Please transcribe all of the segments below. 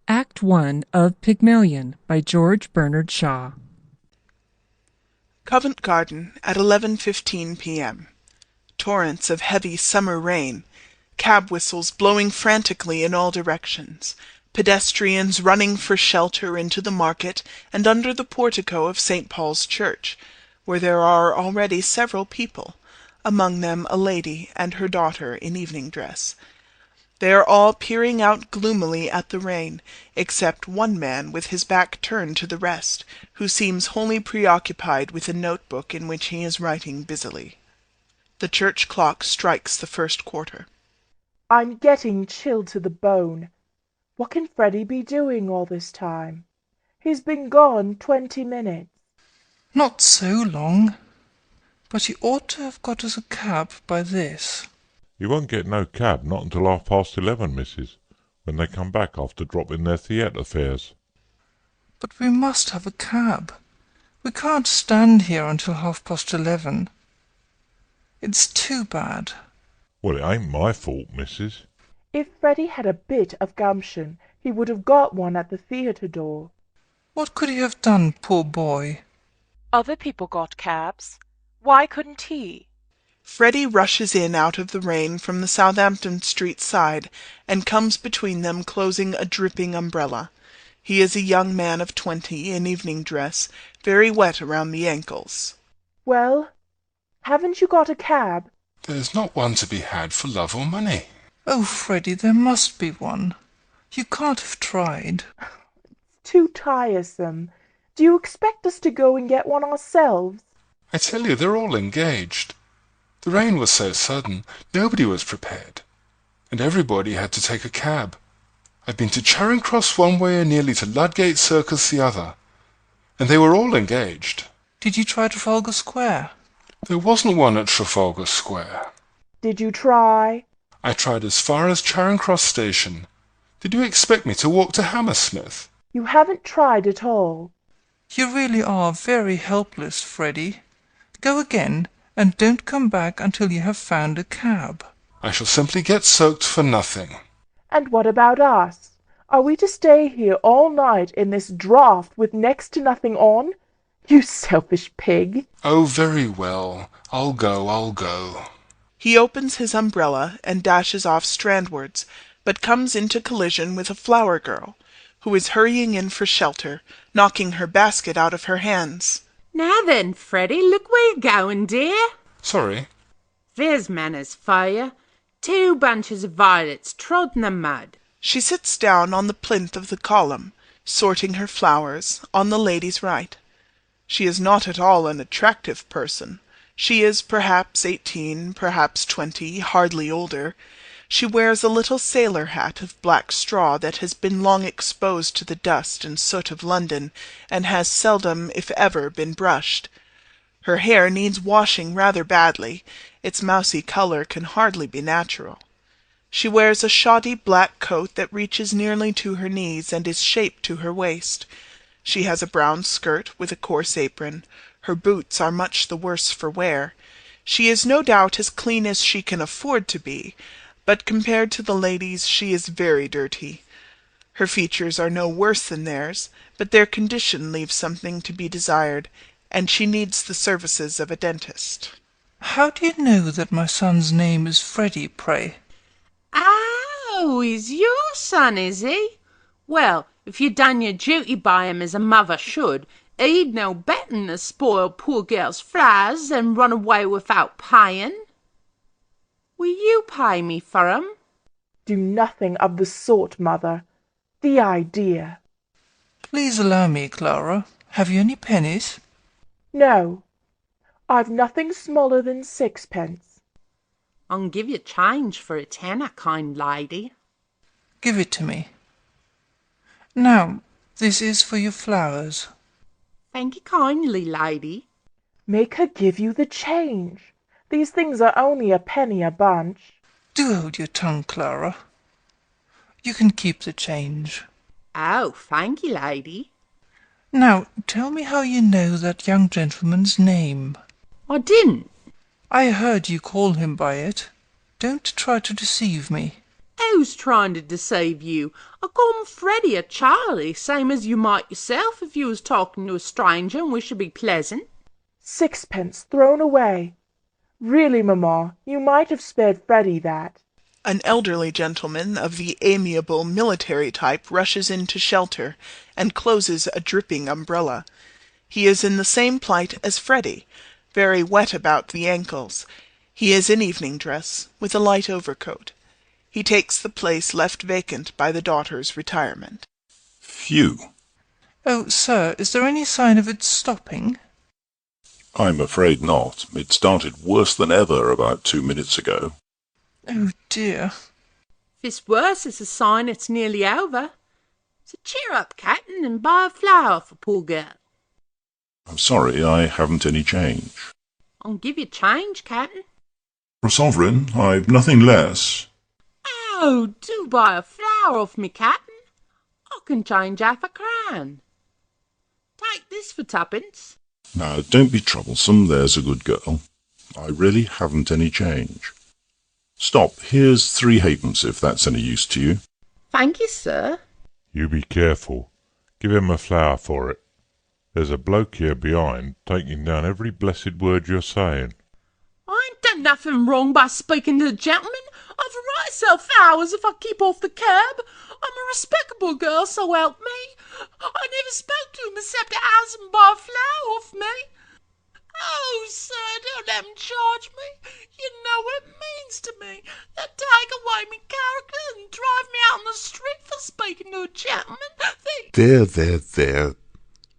Act One of Pygmalion by George Bernard Shaw. Covent Garden at 11:15 p.m. Torrents of heavy summer rain, cab whistles blowing frantically in all directions, pedestrians running for shelter into the market and under the portico of St. Paul's Church, where there are already several people, among them a lady and her daughter in evening dress. They are all peering out gloomily at the rain, except one man with his back turned to the rest, who seems wholly preoccupied with a notebook in which he is writing busily. The church clock strikes the first quarter. I'm getting chilled to the bone. What can Freddy be doing all this time? He's been gone 20 minutes. Not so long. But he ought to have got us a cab by this. You won't get no cab not until 11:30, missus, when they come back after dropping their theatre fares. But we must have a cab. We can't stand here until 11:30. It's too bad. Well, it ain't my fault, missus. If Freddy had a bit of gumption, he would have got one at the theatre door. What could he have done, poor boy? Other people got cabs. Why couldn't he? Freddy rushes in out of the rain from the Southampton Street side and comes between them closing a dripping umbrella. He is a young man of 20 in evening dress, very wet around the ankles. Well, haven't you got a cab? There's not one to be had for love or money. Oh, Freddy, there must be one. You can't have tried. Too tiresome. Do you expect us to go and get one ourselves? I tell you, they're all engaged. The rain was so sudden, nobody was prepared, and everybody had to take a cab. I've been to Charing Cross one way and nearly to Ludgate Circus the other, and they were all engaged. Did you try Trafalgar Square? There wasn't one at Trafalgar Square. Did you try? I tried as far as Charing Cross Station. Did you expect me to walk to Hammersmith? You haven't tried at all. You really are very helpless, Freddy. Go again, and don't come back until you have found a cab. I shall simply get soaked for nothing. And what about us? Are we to stay here all night in this draught with next to nothing on? You selfish pig. Oh, very well. I'll go. He opens his umbrella and dashes off strandwards, but comes into collision with a flower girl, who is hurrying in for shelter, knocking her basket out of her hands. Now then, Freddy, look where you're going, dear. Sorry. There's manners for you. 2 bunches of violets trod in the mud. She sits down on the plinth of the column, sorting her flowers, on the lady's right. She is not at all an attractive person. She is perhaps 18, perhaps 20, hardly older. She wears a little sailor hat of black straw that has been long exposed to the dust and soot of London, and has seldom, if ever, been brushed. Her hair needs washing rather badly. Its mousy colour can hardly be natural. She wears a shoddy black coat that reaches nearly to her knees and is shaped to her waist. She has a brown skirt with a coarse apron. Her boots are much the worse for wear. She is no doubt as clean as she can afford to be, but compared to the ladies she is very dirty. Her features are no worse than theirs, but their condition leaves something to be desired, and she needs the services of a dentist. How do you know that my son's name is Freddy, pray? Oh, he's your son, is he? Well, if you'd done your duty by him as a mother should, he'd know better than to spoil poor girl's flowers and run away without paying. Will you pay me for 'em? Do nothing of the sort, mother. The idea. Please allow me, Clara. Have you any pennies? No, I've nothing smaller than 6pence. I'll give you change for a tenner, kind lady. Give it to me. Now, this is for your flowers. Thank you kindly, lady. Make her give you the change. These things are only a penny a bunch. Do hold your tongue, Clara. You can keep the change. Oh, thank you, lady. Now, tell me how you know that young gentleman's name. I didn't. I heard you call him by it. Don't try to deceive me. Who's trying to deceive you? I call 'em Freddy or Charlie, same as you might yourself if you was talking to a stranger and wished to be pleasant. Sixpence thrown away. Really, mamma, you might have spared Freddy that. An elderly gentleman of the amiable military type rushes in to shelter, and closes a dripping umbrella. He is in the same plight as Freddy, very wet about the ankles. He is in evening dress, with a light overcoat. He takes the place left vacant by the daughter's retirement. Phew! Oh, sir, is there any sign of it stopping? I'm afraid not. It started worse than ever about 2 minutes ago. Oh, dear. If it's worse, it's a sign it's nearly over. So cheer up, Captain, and buy a flower for poor girl. I'm sorry, I haven't any change. I'll give you change, Captain. For a sovereign, I've nothing less. Oh, do buy a flower off me, Captain. I can change £half-a-crown. Take this for twopence. Now, don't be troublesome, there's a good girl. I really haven't any change. Stop, here's 3 halfpence if that's any use to you. Thank you, sir. You be careful. Give him a flower for it. There's a bloke here behind, taking down every blessed word you're saying. I ain't done nothing wrong by speaking to the gentleman. I've a right to sell flowers if I keep off the curb. I'm a respectable girl, so help me. I never spoke to him except to ask him to buy a flower off me. Oh, sir, don't let him charge me. You know what it means to me. They'll take away me character and drive me out on the street for speaking to a gentleman. There.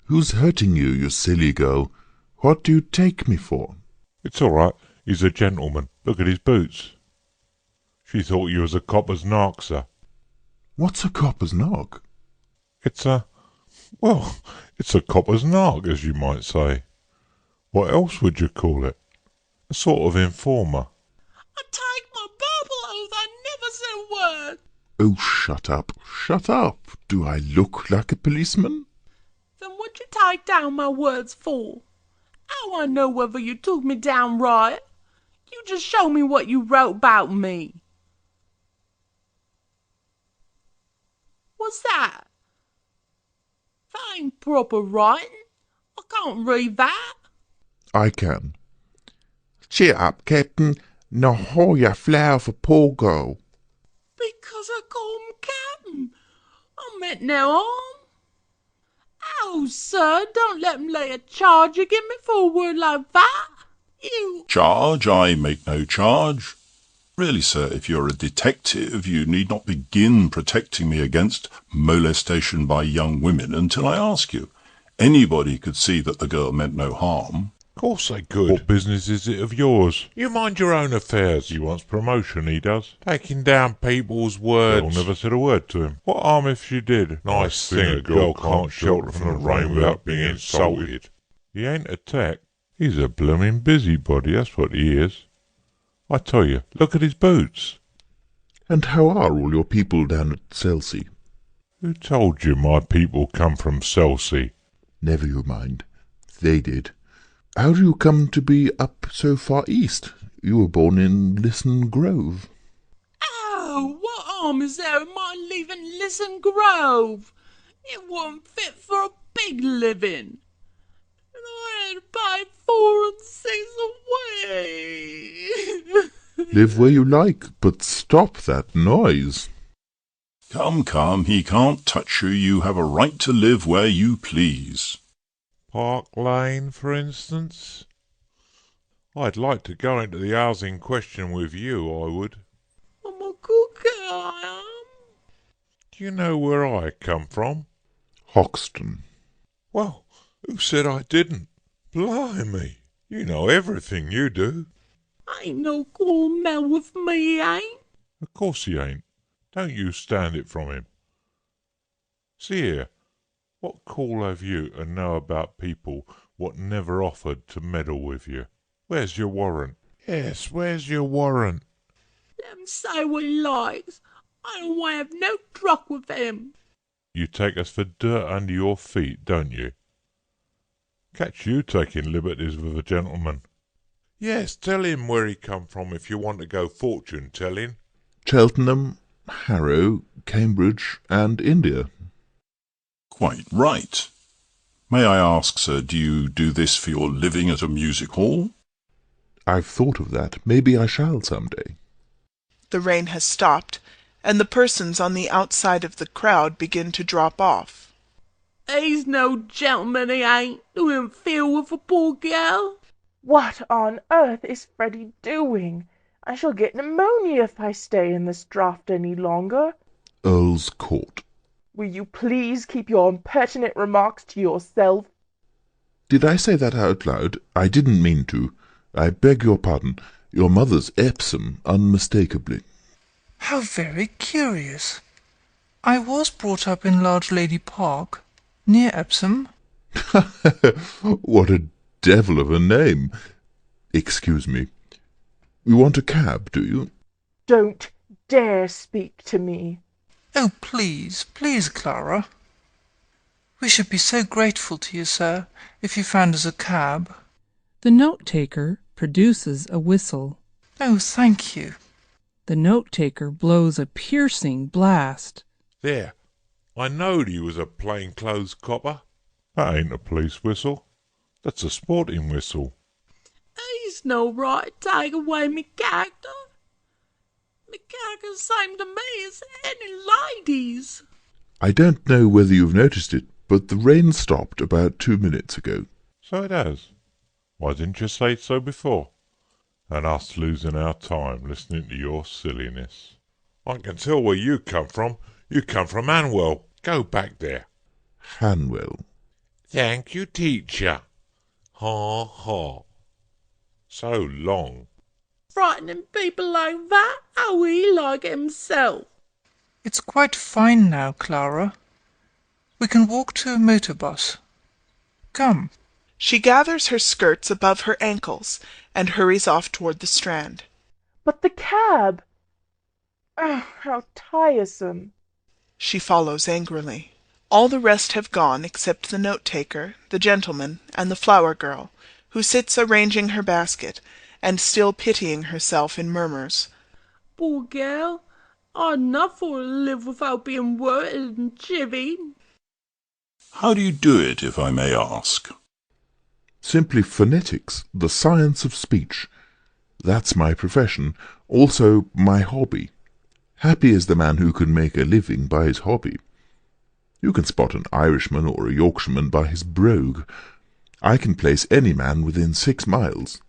Who's hurting you, you silly girl? What do you take me for? It's all right. He's a gentleman. Look at his boots. She thought you was a copper's nark, sir. What's a copper's knock? It's a copper's nark, as you might say. What else would you call it? A sort of informer. I take my Bible oath I never said a word. Oh, shut up. Do I look like a policeman? Then what you take down my words for? How I know whether you took me down right? You just show me what you wrote about me. What's that? That ain't proper writing. I can't read that. I can. Cheer up, Captain. Now haul your flower for poor girl. Because I call him Captain. I meant no harm. Oh, sir, don't let him lay a charge against me for a word like that. You... Charge? I make no charge. Really, sir, if you're a detective, you need not begin protecting me against molestation by young women until I ask you. Anybody could see that the girl meant no harm. Of course they could. What business is it of yours? You mind your own affairs. He wants promotion, he does. Taking down people's words. Girl never said a word to him. What harm if she did? Nice thing a girl can't shelter from the rain without being insulted. He ain't a tech. He's a blooming busybody, that's what he is. I tell you, look at his boots. And how are all your people down at Chelsea? Who told you my people come from Chelsea? Never you mind. They did. How do you come to be up so far east? You were born in Lisson Grove. Oh, what harm is there in my leaving Lisson Grove? It wasn't fit for a pig living. And I had to pay 4 and 6 away. Live where you like, but stop that noise. Come, he can't touch you. You have a right to live where you please. Park Lane, for instance? I'd like to go into the house in question with you, I would. I'm a good girl, I am. Do you know where I come from? Hoxton. Well, who said I didn't? Blimey, you know everything, you do. Ain't no cornmeal with me, ain't? Of course he ain't. Don't you stand it from him. See here, what call have you to know about people what never offered to meddle with you? Where's your warrant? Yes, where's your warrant? Let him say what he likes. I don't want to have no truck with him. You take us for dirt under your feet, don't you? Catch you taking liberties with a gentleman. Yes, tell him where he come from if you want to go fortune-telling. Cheltenham, Harrow, Cambridge, and India. Quite right. May I ask, sir, do you do this for your living at a music hall? I've thought of that. Maybe I shall some day. The rain has stopped, and the persons on the outside of the crowd begin to drop off. He's no gentleman, he ain't, to interfere with a poor girl. What on earth is Freddy doing? I shall get pneumonia if I stay in this draught any longer. Earl's Court. Will you please keep your impertinent remarks to yourself? Did I say that out loud? I didn't mean to. I beg your pardon. Your mother's Epsom, unmistakably. How very curious. I was brought up in Large Lady Park, near Epsom. What a devil of a name! Excuse me. You want a cab, do you? Don't dare speak to me. Oh, please, please, Clara. We should be so grateful to you, sir, if you found us a cab. The note-taker produces a whistle. Oh, thank you. The note-taker blows a piercing blast. There, I knowed he was a plain-clothes copper. That ain't a police whistle. That's a sporting whistle. He's no right to take away me character. Me character's same to me as any lady's. I don't know whether you've noticed it, but the rain stopped about 2 minutes ago. So it has. Why didn't you say so before? And us losing our time listening to your silliness. I can tell where you come from. You come from Hanwell. Go back there. Hanwell. Thank you, teacher. Ha ha. So long. Frightening people like that, how he like it himself. It's quite fine now, Clara. We can walk to a motor bus. Come. She gathers her skirts above her ankles and hurries off toward the Strand. But the cab! Oh, how tiresome! She follows angrily. All the rest have gone except the note-taker, the gentleman, and the flower-girl, who sits arranging her basket, and still pitying herself in murmurs. Poor girl, I'd enough for her to live without being worried and chivied. How do you do it, if I may ask? Simply phonetics, the science of speech. That's my profession, also my hobby. Happy is the man who can make a living by his hobby. You can spot an Irishman or a Yorkshireman by his brogue. I can place any man within 6 miles.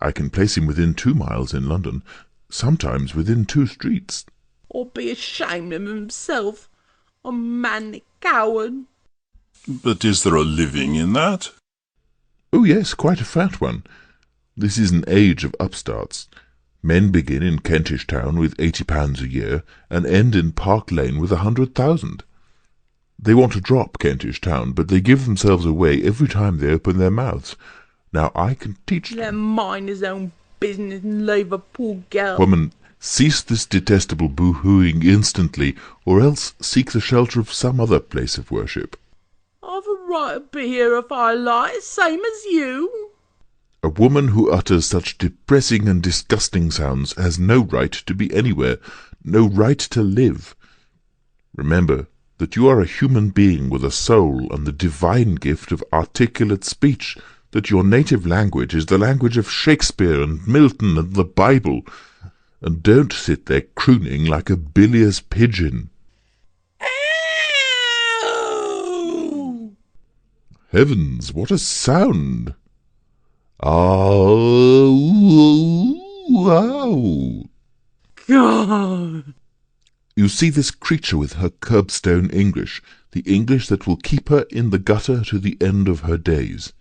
I can place him within 2 miles in London, sometimes within 2 streets. Or be ashamed of himself, a manly coward. But is there a living in that? Oh yes, quite a fat one. This is an age of upstarts. Men begin in Kentish Town with £80 a year, and end in Park Lane with 100,000. They want to drop Kentish Town, but they give themselves away every time they open their mouths. Now I can teach them. Let him mind his own business and leave a poor girl. Woman, cease this detestable boo-hooing instantly, or else seek the shelter of some other place of worship. I've a right to be here if I like, same as you. A woman who utters such depressing and disgusting sounds has no right to be anywhere, no right to live. Remember that you are a human being with a soul and the divine gift of articulate speech, that your native language is the language of Shakespeare and Milton and the Bible, and don't sit there crooning like a bilious pigeon. Ow! Heavens, what a sound! Wow! God! You see this creature with her curbstone English, the English that will keep her in the gutter to the end of her days.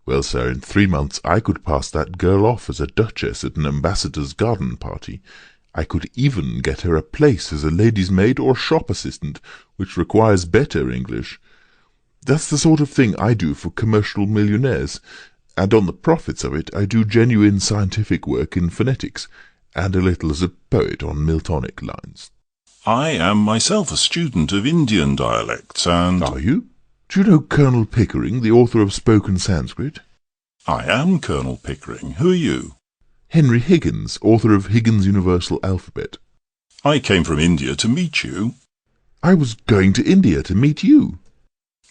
Well, sir, in 3 months I could pass that girl off as a duchess at an ambassador's garden party. I could even get her a place as a lady's maid or shop assistant, which requires better English. That's the sort of thing I do for commercial millionaires, and on the profits of it I do genuine scientific work in phonetics, and a little as a poet on Miltonic lines. I am myself a student of Indian dialects, and... Are you? Do you know Colonel Pickering, the author of Spoken Sanskrit? I am Colonel Pickering. Who are you? Henry Higgins, author of Higgins' Universal Alphabet. I came from India to meet you. I was going to India to meet you.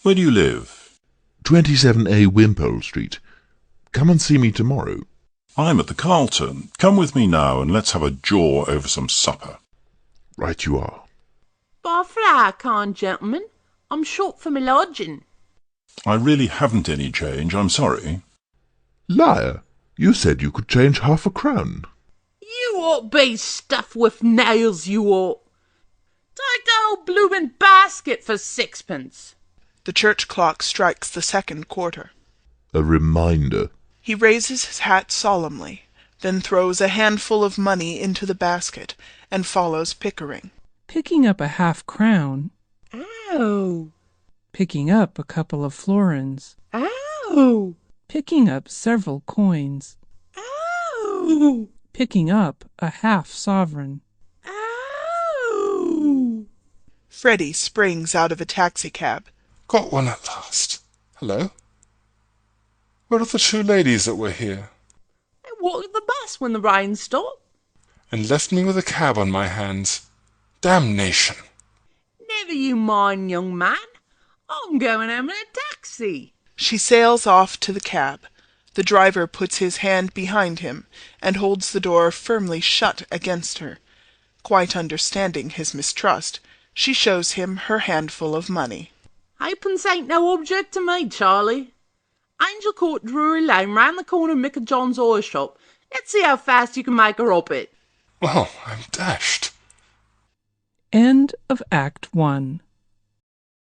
Where do you live? 27A Wimpole Street. Come and see me tomorrow. I'm at the Carlton. Come with me now and let's have a jaw over some supper. Right you are. Bar flour, kind gentleman. I'm short for my lodging. I really haven't any change, I'm sorry. Liar! You said you could change half a crown. You ought be stuffed with nails, you ought. Take the whole bloomin' basket for sixpence. The church clock strikes the second quarter. A reminder. He raises his hat solemnly, then throws a handful of money into the basket, and follows Pickering. Picking up a half-crown. Ow! Picking up a couple of florins. Ow! Picking up several coins. Ow! Picking up a half-sovereign. Ow! Freddy springs out of a taxicab. Got one at last. Hello? Where are the two ladies that were here? They walked the bus when the rain stopped. And left me with a cab on my hands. Damnation! Never you mind, young man. I'm going home in a taxi. She sails off to the cab. The driver puts his hand behind him and holds the door firmly shut against her. Quite understanding his mistrust, she shows him her handful of money. Halfpence ain't no object to me, Charlie. Angel Court, Drury Lane, round the corner of Mick and John's oil shop. Let's see how fast you can make her up it. Well, I'm dashed. End of Act 1.